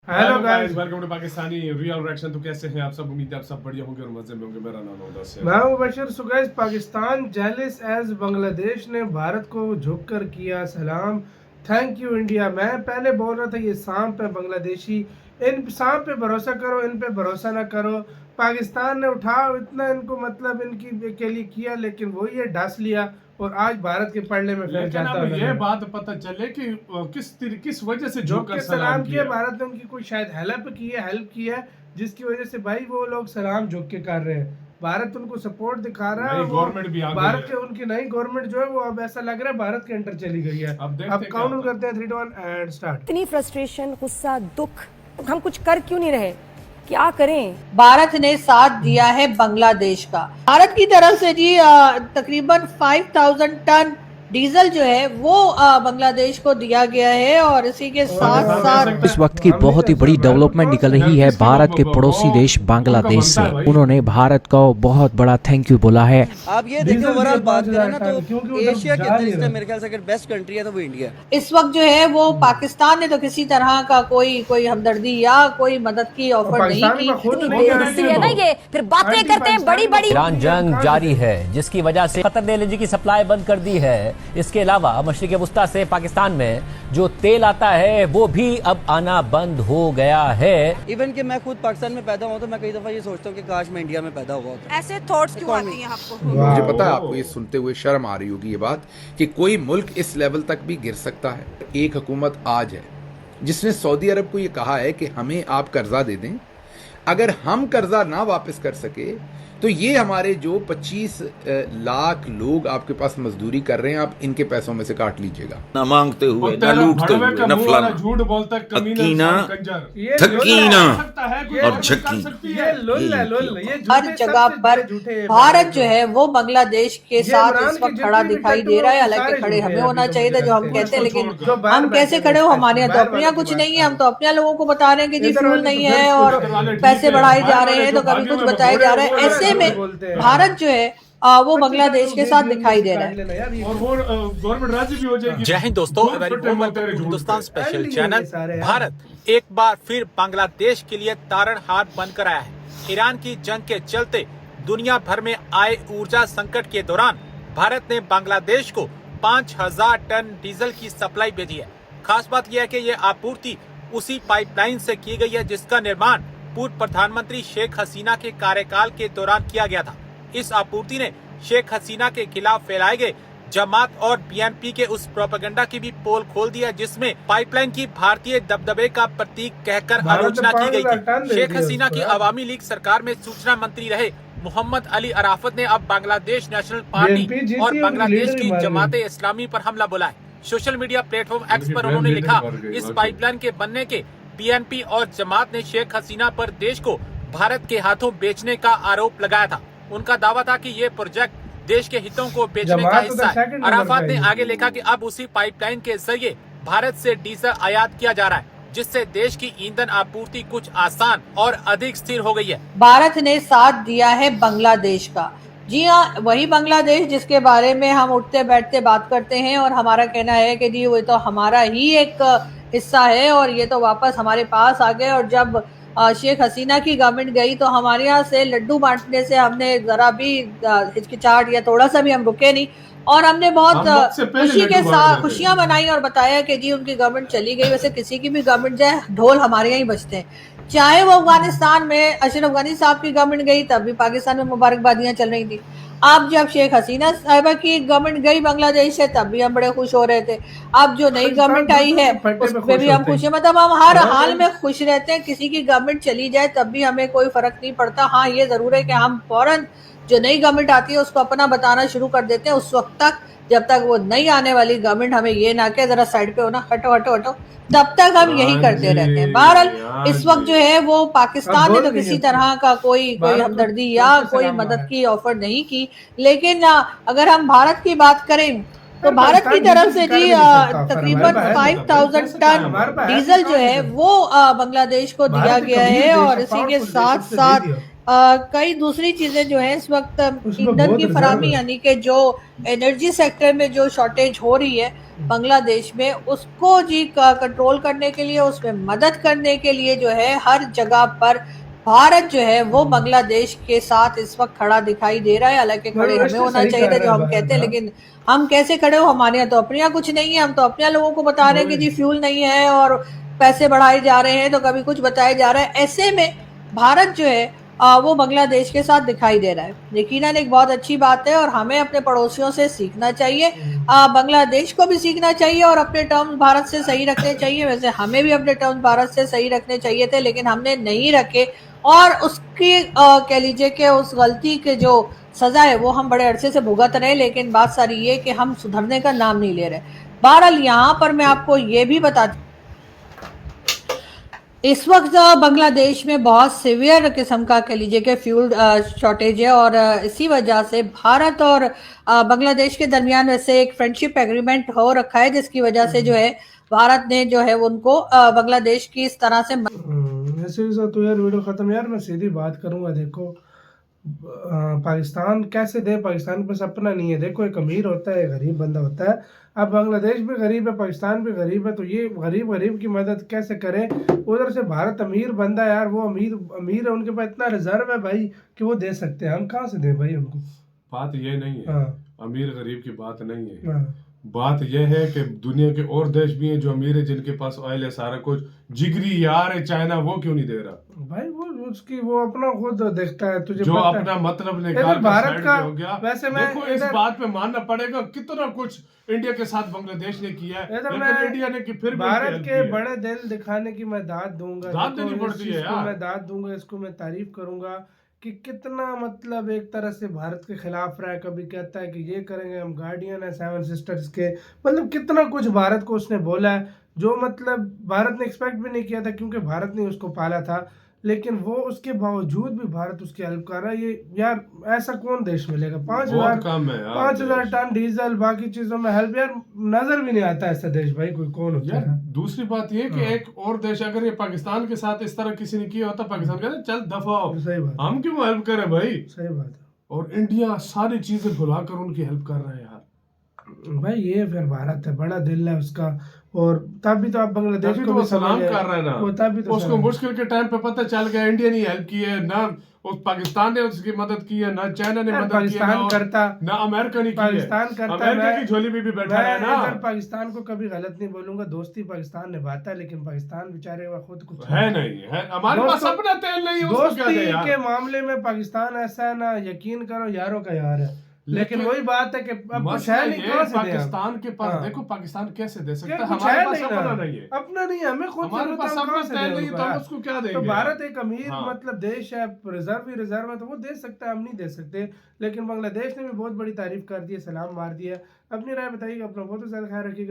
Hello guys, welcome to Pakistani real reaction. तो कैसे हैं आप सब? उम्मीद है आप सब बढ़िया होंगे और मजे में होंगे। मेरा नाम है उदय। मैं हूं Bashir. So guys, Pakistan जेलिस as Bangladesh ने भारत को झुककर किया सलाम। Thank you India. मैं पहले बोल रहा था ये सांप है बांग्लादेशी, इन सांप पे भरोसा करो, इन पे भरोसा ना करो। पाकिस्तान ने उठाओ इतना इनको मतलब इनकी के लिए किया, लेकिन वो ये ढस लिया और आज भारत के पलड़े में फैल जाता है। ये बात पता चले कि किस वजह से जो के सलाम किया भारत ने, उनकी कोई शायद हेल्प की है जिसकी वजह से भाई वो लोग सलाम झुक के कर रहे हैं। भारत उनको सपोर्ट दिखा रहा है। गवर्नमेंट भी आ भारत के उनकी नई गवर्नमेंट जो है वो अब ऐसा लग रहा है भारत के अंडर चली गई है। अब काउंट करते हैं 3 2 1 एंड स्टार्ट। इतनी फ्रस्ट्रेशन, गुस्सा, दुख, हम कुछ कर क्यों नहीं रहे? क्या करें? भारत ने साथ दिया है बांग्लादेश का। भारत की तरफ से जी तकरीबन 5000 टन डीजल जो है वो बांग्लादेश को दिया गया है और इसी के साथ साथ इस वक्त की बहुत ही बड़ी डेवलपमेंट निकल रही है भारत के पड़ोसी देश बांग्लादेश से। उन्होंने भारत को बहुत बड़ा थैंक यू बोला है। आप ये देखिए ओवरऑल बात करें ना तो एशिया के अंदर इसमें मेरे ख्याल से अगर बेस्ट कंट्री है तो वो इंडिया है। इस वक्त जो है वो पाकिस्तान ने तो किसी तरह का कोई हमदर्दी या कोई मदद की ऑफर नहीं की है ना, ये फिर बातें करते हैं बड़ी बड़ी। ईरान जंग जारी है जिसकी वजह से कतर ने एलएनजी की सप्लाई बंद कर दी है। इसके अलावा मशरिक वस्ता से पाकिस्तान में जो तेल आता है वो भी अब आना बंद हो गया है। इवन कि मैं खुद पाकिस्तान में पैदा हुआ तो मैं कई दफा ये सोचता हूँ कि काश मैं इंडिया में पैदा हुआ होता। ऐसे थॉट्स क्यों आती हैं आपको? मुझे पता है आपको ये सुनते हुए शर्म आ रही होगी ये बात कि कोई मुल्क इस लेवल तक भी गिर सकता है। एक हुकूमत आज है जिसने सऊदी अरब को ये कहा है कि हमें आप कर्जा दे दें, अगर हम कर्जा ना वापस कर सके तो ये हमारे जो 25 लाख लोग आपके पास मजदूरी कर रहे हैं आप इनके पैसों में से काट लीजिएगा। न मांगते हुए, न लूटते हुए, न फलाना, झूठ बोलता हकीना, थकीना और झक्की। हर जगह पर भारत जो है वो बांग्लादेश के साथ इस वक्त खड़ा दिखाई दे रहा है। हालांकि खड़े हमें होना चाहिए था जो हम कहते हैं, लेकिन हम कैसे खड़े हो? हमारे यहाँ तो अपने कुछ नहीं है। हम तो अपने लोगों को बता रहे हैं कि जी फ्यूल नहीं है और पैसे बढ़ाए जा रहे हैं, तो कभी कुछ बताया जा रहा है। ऐसे में भारत जो है वो बांग्लादेश के साथ दिखाई दे रहा है और वो गवर्नमेंट राज्य भी हो जाएगी। जय हिंद दोस्तों, हिंदुस्तान स्पेशल चैनल। भारत एक बार फिर बांग्लादेश के लिए तारणहार बनकर आया है। ईरान की जंग के चलते दुनिया भर में आए ऊर्जा संकट के दौरान भारत ने बांग्लादेश को 5000 टन डीजल की सप्लाई भेजी है। खास बात यह है कि यह आपूर्ति उसी पाइपलाइन से की गई है जिसका निर्माण पूर्व प्रधानमंत्री शेख हसीना के कार्यकाल के दौरान किया गया था। इस आपूर्ति ने शेख हसीना के खिलाफ फैलाए गए जमात और बीएनपी के उस प्रोपेगेंडा की भी पोल खोल दिया जिसमें पाइपलाइन की भारतीय दबदबे का प्रतीक कहकर आलोचना की गई थी। शेख हसीना की अवामी लीग सरकार में सूचना मंत्री रहे मोहम्मद अली अराफत ने अब बांग्लादेश नेशनल पार्टी और बांग्लादेश की जमाते इस्लामी पर हमला बोला है। सोशल मीडिया प्लेटफॉर्म एक्स पर उन्होंने लिखा, इस पाइपलाइन के बनने के बीएनपी और जमात ने शेख हसीना पर देश को भारत के हाथों बेचने का आरोप लगाया था। उनका दावा था कि ये प्रोजेक्ट देश के हितों को बेचने का हिस्सा है। अराफात ने आगे लिखा कि अब उसी पाइपलाइन के जरिए भारत से डीजल आयात किया जा रहा है जिससे देश की ईंधन आपूर्ति कुछ आसान और अधिक स्थिर हो गई है। भारत ने साथ दिया है बांग्लादेश का। जी हाँ, वही बांग्लादेश जिसके बारे में हम उठते बैठते बात करते हैं और हमारा कहना है कि जी वो तो हमारा ही एक हिस्सा है और ये तो वापस हमारे पास आ गए। और जब शेख हसीना की गवर्नमेंट गई तो हमारे यहाँ से लड्डू बांटने से हमने जरा भी हिचकिचाहट या थोड़ा सा भी हम रुके नहीं और हमने बहुत खुशी के साथ खुशियां मनाई और बताया कि जी उनकी गवर्नमेंट चली गई। वैसे किसी की भी गवर्नमेंट जाए ढोल हमारे यहाँ ही बजते हैं। चाहे वो अफगानिस्तान में अशरफ गनी साहब की गवर्नमेंट गई तब भी पाकिस्तान में मुबारकबादियां चल रही थी। अब जब शेख हसीना साहिबा की गवर्नमेंट गई बांग्लादेश से तब भी हम बड़े खुश हो रहे थे। अब जो नई गवर्नमेंट आई है उस पर भी हम खुश हैं। मतलब हम हर हाल में खुश रहते हैं। किसी की गवर्नमेंट चली जाए तब भी हमें कोई फर्क नहीं पड़ता। हाँ, ये जरूर है कि हम फौरन जो नई गवर्नमेंट आती है उसको अपना बताना शुरू कर देते हैं उस वक्त तक जब तक वो नई आने वाली गवर्नमेंट हमें ये ना कहे जरा साइड पे हो ना, हटो हटो हटो, तब तक हम यही करते रहते हैं। बहरहाल इस वक्त जो है वो पाकिस्तान ने तो किसी तरह का कोई हमदर्दी या कोई मदद की ऑफर नहीं की, लेकिन अगर हम भारत की बात करें तो भारत की तरफ से जी तकरीबन 5000 टन डीजल जो है वो बांग्लादेश को दिया गया है और इसी के साथ साथ कई दूसरी चीजें जो है इस वक्त ईंधन की फरामी यानी कि जो एनर्जी सेक्टर में जो शॉर्टेज हो रही है बांग्लादेश में, उसको जी कंट्रोल करने के लिए, उसमें मदद करने के लिए जो है हर जगह पर भारत जो है वो बांग्लादेश के साथ इस वक्त खड़ा दिखाई दे रहा है। हालांकि खड़े हमें होना चाहिए था जो हम कहते हैं, लेकिन हम कैसे खड़े हो, हमारे यहाँ तो अपने यहाँ कुछ नहीं है। हम तो अपने लोगों को बता रहे हैं कि जी फ्यूल नहीं है और पैसे बढ़ाए जा रहे हैं, तो कभी कुछ बताया जा रहा है। ऐसे में भारत जो है वो बांग्लादेश के साथ दिखाई दे रहा है। यकीनन एक बहुत अच्छी बात है और हमें अपने पड़ोसियों से सीखना चाहिए, बांग्लादेश को भी सीखना चाहिए और अपने टर्म्स भारत से सही रखने चाहिए। वैसे हमें भी अपने टर्म्स भारत से सही रखने चाहिए थे, लेकिन हमने नहीं रखे और उसकी कह लीजिए कि उस गलती के जो सजा है वो हम बड़े अरसे से भुगत रहे, लेकिन बात सारी ये कि हम सुधरने का नाम नहीं ले रहे। बहरहाल यहाँ पर मैं आपको ये भी बताती, इस वक्त बांग्लादेश में बहुत सीवियर किस्म का कह लीजिए कि फ्यूल शॉर्टेज है और इसी वजह से भारत और बांग्लादेश के दरमियान वैसे एक फ्रेंडशिप एग्रीमेंट हो रखा है, जिसकी वजह से जो है भारत ने जो है उनको बांग्लादेश की इस तरह से ऐसे तो यार वीडियो खत्म। यार मैं सीधी बात करूंगा, देखो पाकिस्तान कैसे दे, पाकिस्तान के पास अपना नहीं है। देखो एक अमीर होता है, गरीब बंदा होता है। अब बांग्लादेश भी गरीब है, पाकिस्तान भी गरीब है, तो ये गरीब की मदद कैसे करे। उधर से भारत अमीर बंदा यार, वो अमीर है, उनके पास इतना रिजर्व है भाई कि वो दे सकते हैं। हम कहाँ से दें भाई उनको। बात ये नहीं है, अमीर गरीब की बात नहीं है। बात यह है कि दुनिया के और देश भी हैं जो अमीर है, जिनके पास ऑयल है, सारा कुछ। जिगरी यार है चाइना, वो क्यों नहीं दे रहा भाई। वो अपना खुद देखता है, तुझे जो अपना मतलब निकाल भारत का हो गया। वैसे देखो इस बात पे मानना पड़ेगा कितना कुछ इंडिया के साथ बांग्लादेश ने किया है, लेकिन इंडिया ने की फिर भारत के बड़े दिल दिखाने की मैं दाद दूंगा, दाद देनी पड़ती है यार। मैं दाद दूंगा, इसको मैं तारीफ करूंगा कि कितना मतलब एक तरह से भारत के खिलाफ रहा है। कभी कहता है कि ये करेंगे, हम गार्डियन है 7 सिस्टर्स के, मतलब कितना कुछ भारत को उसने बोला है जो मतलब भारत ने एक्सपेक्ट भी नहीं किया था, क्योंकि भारत ने उसको पाला था। लेकिन वो उसके बावजूद भी भारत उसकी हेल्प कर रहा है। ये यार ऐसा कौन देश मिलेगा। 5,000 टन डीजल, बाकी चीजों में हेल्प, यार नजर भी नहीं आता ऐसा देश भाई कोई कौन होता है। दूसरी बात ये कि एक और देश अगर ये पाकिस्तान के साथ इस तरह किसी ने किया होता, पाकिस्तान कहते चल दफा हो, सही बात, हम क्यों हेल्प करें भाई। सही बात है। और इंडिया सारी चीजें भुलाकर उनकी हेल्प कर रहा है यार भाई। ये फिर भारत है, बड़ा दिल है उसका। और तब भी तो आप बांग्लादेश को भी सलाम कर रहे हैं ना, वो तब भी तो उसको मुश्किल के टाइम पे पता चल गया इंडिया ने हेल्प की है ना, उस पाकिस्तान ने उसकी मदद की है ना, चाइना ने मदद की है करता ना, अमेरिका ने की है। पाकिस्तान करता, अमेरिका की झोली में भी बैठा है ना। पाकिस्तान को कभी गलत नहीं बोलूंगा, दोस्ती पाकिस्तान निभाता है, लेकिन पाकिस्तान बेचारे खुद कुछ है नहीं है। हमारे पास अपना तेल नहीं है, दोस्ती के मामले में पाकिस्तान ऐसा है ना, यकीन करो यारों का यार है। लेकिन वही बात है कि अब कुछ है नहीं, कहां से पाकिस्तान के पास देखो पाकिस्तान कैसे दे सकता है, हमारे पास अपना नहीं है, अपना नहीं है, हमें खुद हमारे पास अपना तेल नहीं, तो हम उसको क्या देंगे। तो भारत एक अमीर मतलब देश है, रिजर्व है, तो वो दे सकता है, हम नहीं दे सकते। लेकिन बांग्लादेश ने भी बहुत बड़ी तारीफ कर दी है, सलाम मार दिया। अपनी राय बताइएगा, अपना बहुत ज्यादा ख्याल रखिएगा।